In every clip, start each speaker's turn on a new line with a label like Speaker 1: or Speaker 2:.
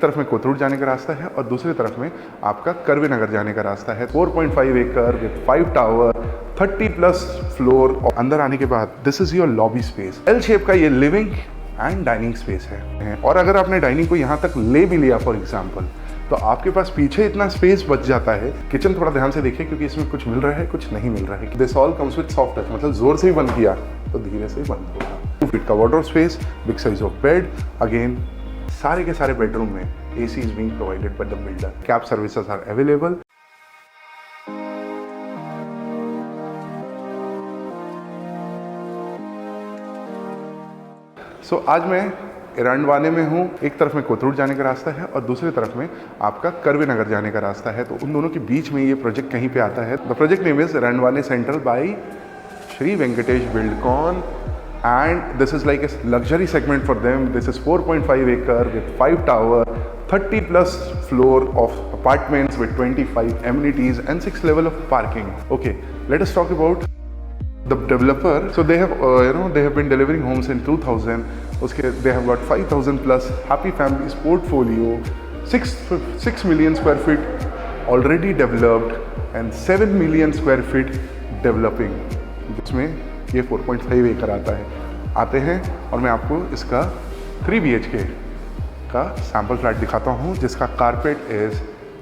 Speaker 1: तरफ में कोथरूड जाने का रास्ता है और दूसरी तरफ में आपका करवे नगर जाने का रास्ता है। 4.5 एकड़ विद 5 टावर 30+ फ्लोर। और अंदर आने के बाद this is your lobby space. L shape का ये लिविंग एंड डाइनिंग स्पेस है। और अगर आपने डाइनिंग को यहाँ तक ले भी लिया फॉर एग्जाम्पल, तो आपके पास पीछे इतना स्पेस बच जाता है। किचन थोड़ा ध्यान से देखिए क्योंकि इसमें कुछ मिल रहा है कुछ नहीं मिल रहा है। This all comes with soft touch, मतलब जोर से ही बंद किया तो धीरे से ही बंद होगा। 2 फीट का wardrobe space, big size of bed. Again सारे के सारे बेडरूम में AC is being provided by the builder. Cab services are available. So आज मैं इरांडवाने में हूँ। एक तरफ में कोथरूड जाने का रास्ता है और दूसरी तरफ में आपका करवे नगर जाने का रास्ता है। तो उन दोनों के बीच में ये प्रोजेक्ट कहीं पे आता है। The project name is Erandwane central by Shri Venkatesh Buildcon and this is like a luxury segment for them. This is 4.5 acre with 5 tower 30+ floor of apartments with 25 amenities and 6 level of parking. Okay, let us talk about the developer. So they have they have been delivering homes in 2000. Okay, they have got 5,000+ happy families portfolio, 6 million square feet already developed and 7 million square feet developing, जिसमें ये 4.5 एकड़ आता है। आते हैं और मैं आपको इसका 3 BHK का सैम्पल फ्लैट दिखाता हूँ जिसका कारपेट इज़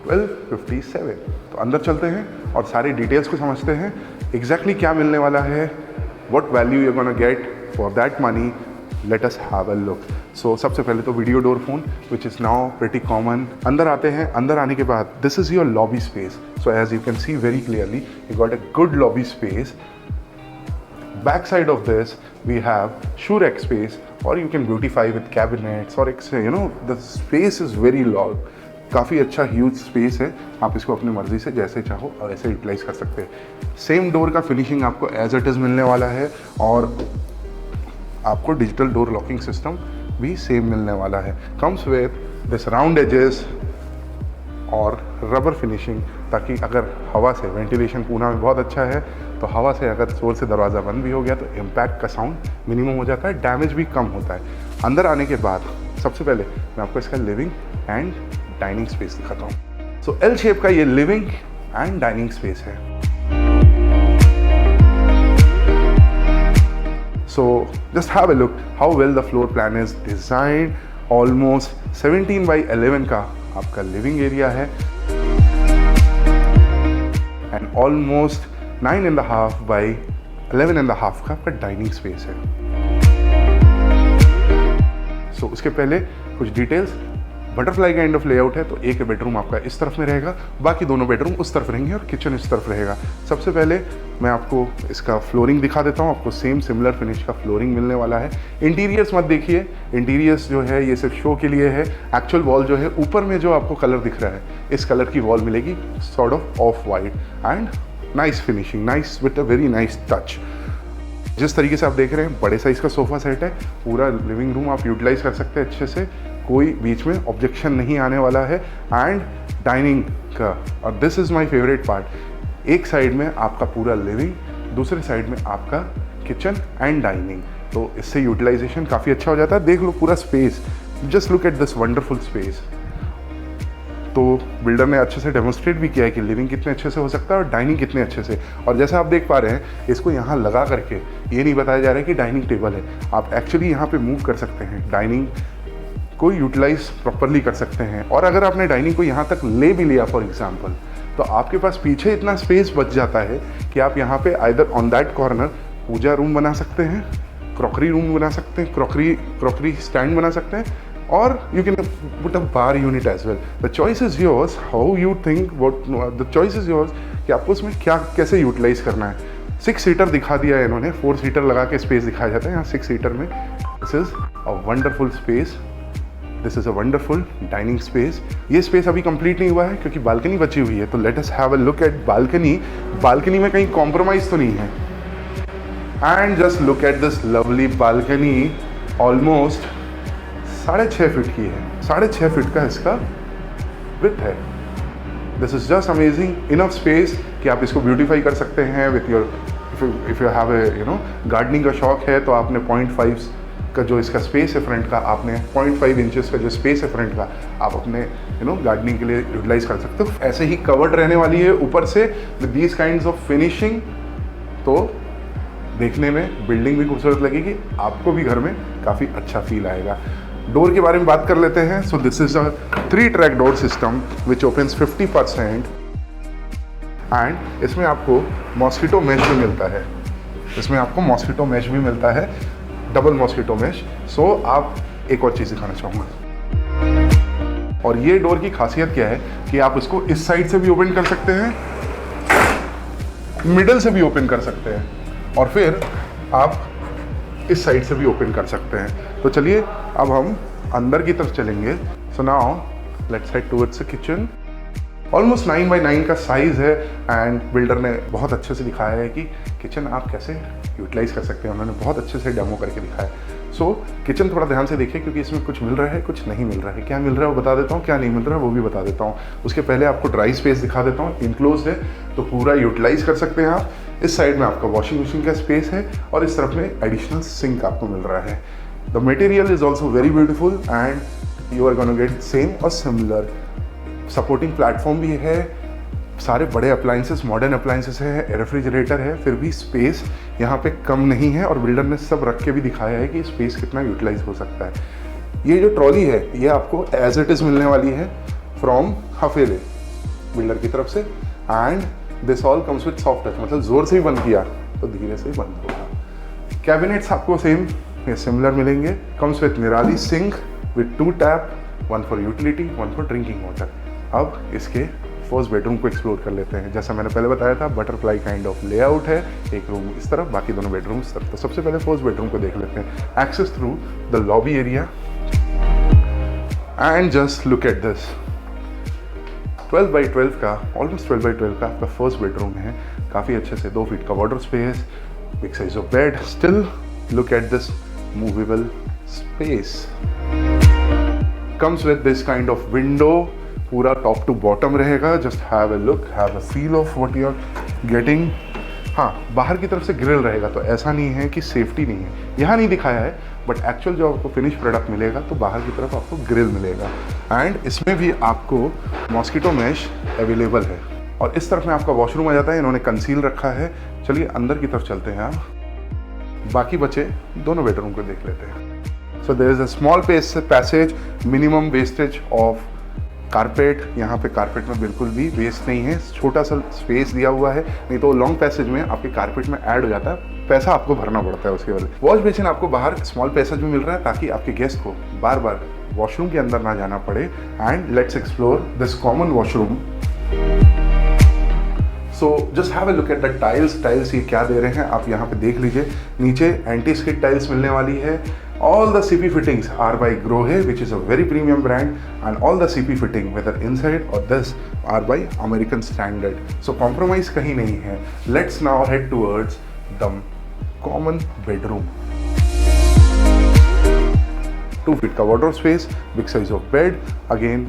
Speaker 1: 1257। तो अंदर चलते हैं और सारी डिटेल्स को समझते हैं। एग्जैक्टली क्या मिलने वाला है, what value you gonna get for that money, let us have a look. So सबसे पहले तो video door phone which is now pretty common. अंदर आते हैं। अंदर आने के बाद this is your lobby space. So as you can see very clearly you got a good lobby space. Back side of this we have Shurex space, or you can beautify with cabinets or the space is very long. काफ़ी अच्छा huge space है। आप इसको अपनी मर्जी से जैसे चाहो और ऐसे यूटिलाइज कर सकते हैं। सेम डोर का फिनिशिंग आपको एज इट इज़ मिलने वाला है और आपको डिजिटल डोर लॉकिंग सिस्टम भी सेम मिलने वाला है। Comes with this round edges और रबर फिनिशिंग, ताकि अगर हवा से वेंटिलेशन पूना में बहुत अच्छा है तो हवा से अगर जोर से दरवाज़ा बंद भी हो गया तो इम्पैक्ट का साउंड मिनिमम हो जाता है, डैमेज भी कम होता है। अंदर आने के बाद सबसे पहले मैं आपको इसका लिविंग एंड डाइनिंग स्पेस दिखाता हूँ। सो एल शेप का ये लिविंग एंड डाइनिंग स्पेस है। So just have a look how well the floor plan is designed. Almost 17/11 का आपका लिविंग एरिया है एंड ऑलमोस्ट 9.5 by 11.5 का आपका डाइनिंग स्पेस है। सो उसके पहले कुछ details. Butterfly kind of layout है, तो एक बेडरूम आपका इस तरफ में रहेगा, बाकी दोनों बेडरूम उस तरफ रहेंगे और किचन इस तरफ रहेगा। सबसे पहले मैं आपको इसका फ्लोरिंग दिखा देता हूँ। आपको सेम सिमिलर फिनिश का फ्लोरिंग मिलने वाला है। इंटीरियर्स मत देखिए, इंटीरियर्स जो है ये सिर्फ शो के लिए है। एक्चुअल वॉल जो है ऊपर में जो आपको कलर दिख रहा है, इस कलर की वॉल मिलेगी, sort of white and nice finishing, nice with a very nice touch. जिस तरीके से आप देख रहे हैं बड़े साइज का सोफा सेट है। पूरा लिविंग रूम आप यूटिलाइज कर सकते हैं अच्छे से, कोई बीच में ऑब्जेक्शन नहीं आने वाला है। एंड डाइनिंग का, और this is my favourite part, एक साइड में आपका पूरा लिविंग, दूसरे साइड में आपका किचन एंड डाइनिंग। तो इससे यूटिलाइजेशन काफ़ी अच्छा हो जाता है। देख लो पूरा space, just look at this wonderful space. तो बिल्डर ने अच्छे से डेमोन्स्ट्रेट भी किया है कि लिविंग कितने अच्छे से हो सकता है और डाइनिंग कितने अच्छे से। और जैसा आप देख पा रहे हैं, इसको यहाँ लगा करके ये नहीं बताया जा रहा है कि डाइनिंग टेबल है। आप एक्चुअली यहाँ पे मूव कर सकते हैं, डाइनिंग को यूटिलाइज प्रॉपरली कर सकते हैं। और अगर आपने डाइनिंग को यहाँ तक ले भी लिया फॉर एग्जाम्पल, तो आपके पास पीछे इतना स्पेस बच जाता है कि आप यहाँ पे either on that corner puja room बना सकते हैं, क्रॉकरी रूम बना सकते हैं, क्रॉकरी स्टैंड बना सकते हैं, or you can put a bar unit as well. The choice is yours, how you think, the choice is yours कि आपको उसमें क्या कैसे यूटिलाइज करना है। 6 सीटर दिखा दिया है इन्होंने, 4 सीटर लगा के स्पेस दिखाया जाता है। यहाँ 6 सीटर में this is a wonderful space, this is a wonderful dining space. ये स्पेस अभी कंप्लीट नहीं हुआ है क्योंकि बालकनी बची हुई है। तो late us have a look at balcony. Balcony में कहीं कॉम्प्रोमाइज तो नहीं है। And just look at this lovely balcony, almost 6.5 feet की है। 6.5 फीट का इसका विड्थ है। This is just amazing, enough space कि आप इसको ब्यूटीफाई कर सकते हैं with your, if you have a gardening का शौक है तो आपने 0.5 का जो इसका स्पेस है फ्रंट का, आपने 0.5 इंचेस का जो स्पेस है फ्रंट का, आप अपने गार्डनिंग के लिए यूटिलाइज कर सकते हो। ऐसे ही कवर्ड रहने वाली है ऊपर से with these kinds of finishing, तो देखने में बिल्डिंग भी खूबसूरत लगेगी, आपको भी घर में काफ़ी अच्छा फील आएगा। डोर के बारे में बात कर लेते हैं। So this is a 3 track door system which opens 50% and इसमें आपको मॉस्किटो मैश भी मिलता है। इसमें आपको मॉस्किटो मैश भी मिलता है, डबल मॉस्किटो मैश। सो आप एक और चीज़ दिखाना चाहूँगा, और ये डोर की खासियत क्या है कि आप इसको इस साइड से भी ओपन कर सकते हैं, मिडल से भी ओपन कर सकते हैं, और फिर आप इस साइड से भी ओपन कर सकते हैं। तो चलिए अब हम अंदर की तरफ चलेंगे। So now let's head towards the kitchen. Almost 9 by 9 का साइज़ है एंड बिल्डर ने बहुत अच्छे से दिखाया है कि किचन आप कैसे यूटिलाइज कर सकते हैं। उन्होंने बहुत अच्छे से डेमो करके दिखाया है। सो किचन थोड़ा ध्यान से देखिए, क्योंकि इसमें कुछ मिल रहा है, कुछ नहीं मिल रहा है। क्या मिल रहा है वो बता देता हूँ, क्या नहीं मिल रहा है वो भी बता देता हूँ। उसके पहले आपको ड्राई स्पेस दिखा देता हूँ। इनक्लोज है तो पूरा यूटिलाइज कर सकते हैं आप। इस साइड में आपका वॉशिंग मशीन का स्पेस है और इस तरफ में एडिशनल सिंक आपको मिल रहा है। The material is also very beautiful and you are gonna get same और सिमिलर। सपोर्टिंग प्लेटफॉर्म भी है, सारे बड़े अप्लाइंसेस, मॉडर्न अप्लाइंसेस है, रेफ्रिजरेटर है, फिर भी स्पेस यहाँ पे कम नहीं है। और बिल्डर ने सब रख के भी दिखाया है कि स्पेस कितना यूटिलाइज हो सकता है। ये जो ट्रॉली है ये आपको एज इट इज़ मिलने वाली है फ्रॉम हफेले बिल्डर की तरफ से, and this all comes with soft touch, मतलब जोर से ही बंद किया तो धीरे से ही बंद होगा। कैबिनेट्स आपको सेम या सिमिलर मिलेंगे। कम्स विद निराली sync with 2 tap, 1 for utility, 1 for drinking water. अब इसके फर्स्ट बेडरूम को एक्सप्लोर कर लेते हैं। जैसा मैंने पहले बताया था, बटरफ्लाई काइंड ऑफ लेआउट है, एक रूम इस तरफ, बाकी दोनों बेडरूम इस तरफ। तो सबसे पहले फर्स्ट बेडरूम को देख लेते हैं। Access through the lobby area and just look at this 12 by 12 का, ऑलमोस्ट 12 बाई 12 का आपका फर्स्ट बेडरूम है। काफ़ी अच्छे से 2 फीट का wardrobe space, big size of bed. Still look at this movable space. Comes with this kind of window, पूरा top to bottom रहेगा। Just have a look, have a feel of what you are getting. हाँ, बाहर की तरफ से grill रहेगा, तो ऐसा नहीं है कि सेफ्टी नहीं है, यहाँ नहीं दिखाया है, बट एक्चुअल जो आपको फिनिश प्रोडक्ट मिलेगा तो बाहर की तरफ आपको ग्रिल मिलेगा। एंड इसमें भी आपको मॉस्किटो मैश अवेलेबल है। और इस तरफ में आपका वॉशरूम आ जाता है, इन्होंने कंसील रखा है। चलिए अंदर की तरफ चलते हैं आप, बाकी बचे दोनों बेडरूम को देख लेते हैं। So there is a small passage, minimum wastage of carpet. यहाँ पे कारपेट में बिल्कुल भी वेस्ट नहीं है, छोटा सा स्पेस दिया हुआ है, नहीं तो लॉन्ग पैसेज में आपके कारपेट में ऐड हो जाता है, पैसा आपको भरना पड़ता है उसके वजह। वॉश बेसिन आपको बाहर स्मॉल पैसेज में मिल रहा है ताकि आपके गेस्ट को बार बार वॉशरूम के अंदर ना जाना पड़े। And let's explore this common washroom. So just have a look at the tiles ये क्या दे रहे हैं आप यहाँ पे देख लीजिए। नीचे एंटी स्किड टाइल्स मिलने वाली है। All the CP fittings are by Grohe, which is a very premium brand, and all the CP fitting, whether inside or this, are by American standard. So compromise kahin nahi hai. Let's now head towards the common bedroom. 2 feet ka wardrobe space, big size of bed, again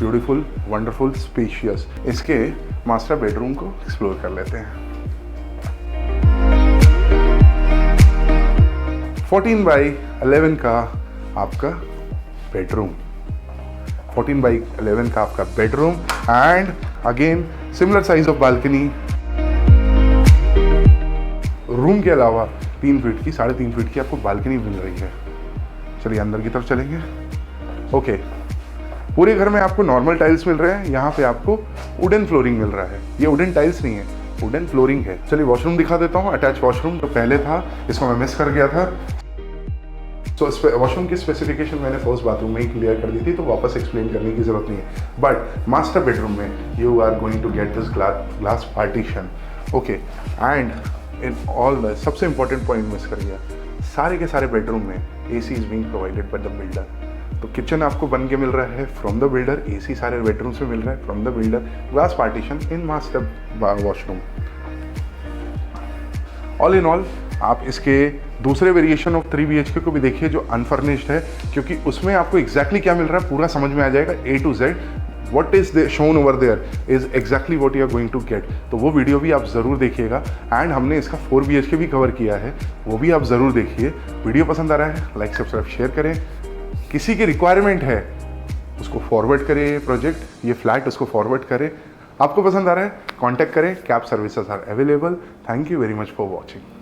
Speaker 1: beautiful, wonderful, spacious. इसके master bedroom को explore कर लेते हैं। 14 by 11 का आपका bedroom, 14 by 11 का आपका bedroom, and again similar size of balcony. Room के अलावा 3 फीट की, 3.5 फीट की आपको बालकनी मिल रही है। चलिए अंदर की तरफ चलेंगे। ओके, पूरे घर में आपको नॉर्मल टाइल्स मिल रहे हैं, यहाँ पे आपको वुडन फ्लोरिंग मिल रहा है। ये वुडन टाइल्स नहीं है, वुडन फ्लोरिंग है। चलिए वॉशरूम दिखा देता हूँ। अटैच वॉशरूम तो पहले था, इसको मैं मिस कर गया था। तो वॉशरूम की स्पेसिफिकेशन मैंने फर्स्ट बाथरूम में ही क्लियर कर दी थी, तो वापस एक्सप्लेन करने की जरूरत नहीं है। बट मास्टर बेडरूम में you are going to get this glass partition. Okay, and in all the सबसे इंपॉर्टेंट पॉइंट मिस कर गया, सारे के सारे बेडरूम में AC is being provided by the builder. तो किचन आपको बन के मिल रहा है फ्रॉम द बिल्डर, AC सारे बेडरूम्स में मिल रहा है from the builder, glass partition in master washroom. All in all आप इसके दूसरे वेरिएशन ऑफ 3 BHK को भी देखिए जो अनफर्निश्ड है, क्योंकि उसमें आपको एग्जैक्टली क्या मिल रहा है पूरा समझ में आ जाएगा A to Z। what is shown over there is exactly what you are going to get। तो वो वीडियो भी आप ज़रूर देखिएगा। एंड हमने इसका 4 BHK भी कवर किया है, वो भी आप ज़रूर देखिए। वीडियो पसंद आ रहा है लाइक सब्सक्राइब शेयर करें। किसी की रिक्वायरमेंट है उसको फॉरवर्ड करें, ये प्रोजेक्ट, ये फ्लैट उसको फॉरवर्ड करें। आपको पसंद आ रहा है कॉन्टैक्ट करें, cab services are available. Thank you very much for watching.